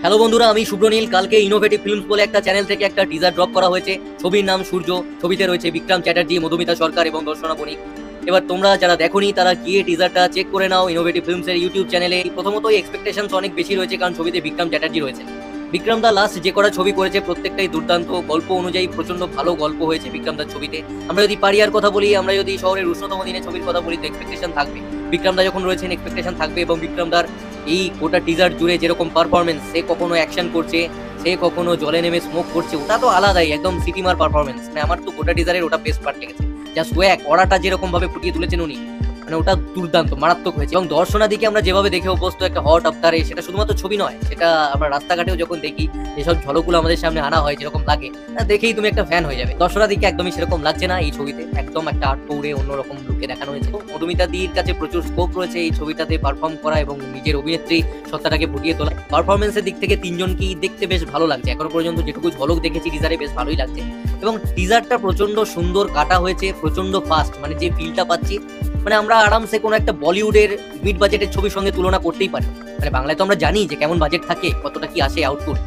Hello বন্ধুরা, আমি শুভ্রনীল। কালকে ইনোভেটিভ ফিল্মস বলে একটা চ্যানেল থেকে একটা টিজার ড্রপ করা হয়েছে। ছবির নাম সূর্য। ছবিতে রয়েছে বিক্রম চ্যাটার্জি, মধুমিতা সরকার এবং দর্শনা বণিক। এবার তোমরা যারা দেখোনি তারা গিয়ে টিজারটা চেক করে নাও ইনোভেটিভ ফিল্মস এর ইউটিউব চ্যানেলে। প্রথমতই এক্সপেকটেশনস অনেক বেশি রয়েছে, কারণ ছবিতে বিক্রম চ্যাটার্জি রয়েছে। বিক্রম দা লাস্ট যে কটা ছবি করেছে প্রত্যেকটাই দুর্দান্ত। গল্প অনুযায়ী প্রচন্ড ভালো গল্প হয়েছে বিক্রম দার ছবিতে। আমরা যদি পারিয়ার কথা বলি, আমরা যদি শহরের উষ্ণতম দিনের ছবির কথা বলি, তো এক্সপেকটেশন থাকবে। বিক্রম দা যখন রয়েছেন এক্সপেকটেশন থাকবে। এবং বিক্রম দার এই গোটা টিজার জুড়ে যেরকম পারফরমেন্স, সে কখনো অ্যাকশন করছে, সে কখনো জলে নেমে স্মোক করছে, ওটা তো আলাদাই, একদম সিটিমার পারফরমেন্স। মানে আমার তো গোটা টিজারের ওটা বেস্ট পার্ট লেগেছে। জাস্ট ওয়াক ওড়াটা যেরকম ভাবে ফুটিয়ে তুলেছেন উনি, মানে ওটা দুর্দান্ত, মারাত্মক হয়েছে। এবং দর্শনাদিকে আমরা যেভাবে দেখে অভ্যস্ত একটা হট আফতারে, সেটা শুধুমাত্র ছবি নয়, সেটা আমরা রাস্তাঘাটেও যখন দেখি, যেসব ঝলকগুলো আমাদের সামনে আনা হয়, যেরকম লাগে দেখেই তুমি একটা ফ্যান হয়ে যাবে। দর্শনাদিকে একদমই সেরকম লাগছে না এই ছবিতে। একদম একটা আটপৌড়ে অন্যরকম লুকে দেখানো হয়েছে। মধুমিতা দির কাছে প্রচুর স্কোপ রয়েছে এই ছবিটাতে পারফর্ম করা এবং নিজের অভিনেত্রী সত্তাটাকে ফুটিয়ে তোলা। পারফরমেন্সের দিক থেকে তিনজনকেই দেখতে বেশ ভালো লাগছে। এখনো পর্যন্ত যেটুকু ঝলক দেখেছি টিজারে, বেশ ভালোই লাগছে। এবং টিজারটা প্রচন্ড সুন্দর কাটা হয়েছে, প্রচন্ড ফাস্ট। মানে যে ফিলটা পাচ্ছি, মানে আমরা আরামসে কোনো একটা বলিউডের মিড বাজেটের ছবির সঙ্গে তুলনা করতেই পারি। মানে বাংলায় তো আমরা জানি যে কেমন বাজেট থাকে, কতটা কি আসে আউটপুট।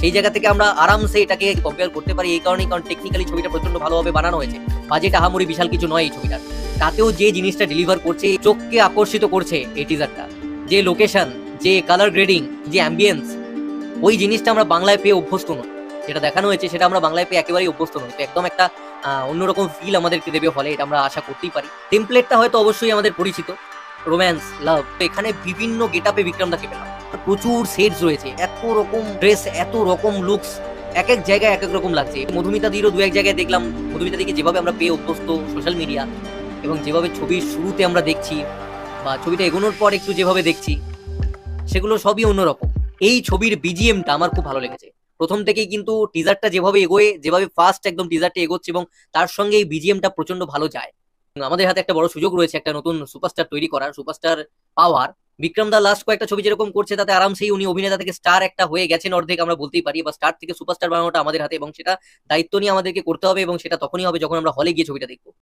সেই জায়গা থেকে আমরা আরামসে এটাকে কম্পেয়ার করতে পারি। এই কারণেই, কারণ টেকনিক্যালি ছবিটা প্রচন্ড ভালোভাবে বানানো হয়েছে। বাজেট আহামরি বিশাল কিছু নয় এই ছবিটার। তাতেও যে জিনিসটা ডেলিভার করছে, চোখকে আকর্ষিত করছে এই টিজারটা, যে লোকেশন, যে কালার গ্রেডিং, যে অ্যাম্বিয়েন্স, ওই জিনিসটা আমরা বাংলায় পেয়ে অভ্যস্ত নই। যেটা দেখানো হয়েছে সেটা আমরা বাংলায় পেয়ে একেবারেই অভ্যস্ত নই। তো একদম একটা অন্যরকম ফিল আমাদেরকে দেবে হলে, এটা আমরা আশা করতেই পারি। টেমপ্লেটটা হয়তো অবশ্যই আমাদের পরিচিত, রোম্যান্স, লাভ। এখানে বিভিন্ন গেটআপে বিক্রমদাকে পেলাম। প্রচুর সেটস রয়েছে, এত রকম ড্রেস, এত রকম লুকস, এক এক জায়গায় এক এক রকম লাগছে। মধুমিতা দিরও দু এক জায়গায় দেখলাম। মধুমিতা দিকে যেভাবে আমরা পেয়ে অভ্যস্ত সোশ্যাল মিডিয়া, এবং যেভাবে ছবির শুরুতে আমরা দেখছি বা ছবিটা এগোনোর পর একটু যেভাবে দেখছি, সেগুলো সবই অন্যরকম। এই ছবির বিজিএমটা আমার খুব ভালো লেগেছে। প্রথম থেকেই কিন্তু টিজারটা যেভাবে এগোয়, যেভাবে ফার্স্ট একদম টিজারটা এগোচ্ছে, এবং তার সঙ্গে এই বিজিএমটা প্রচন্ড ভালো যায়। আমাদের হাতে একটা বড় সুযোগ রয়েছে একটা নতুন সুপারস্টার তৈরি করার, সুপারস্টার পাওয়ার। বিক্রম দা লাস্ট কয়েকটা ছবি যেরকম করছে, তাতে আরামসেই উনি অভিনেতা থেকে স্টার একটা হয়ে গেছেন অর্ধেক, আমরা বলতেই পারি। বা স্টার থেকে সুপারস্টার বানানোটা আমাদের হাতে, এবং সেটা দায়িত্ব নিয়ে আমাদেরকে করতে হবে। এবং সেটা তখনই হবে যখন আমরা হলে গিয়ে ছবিটা দেখবো।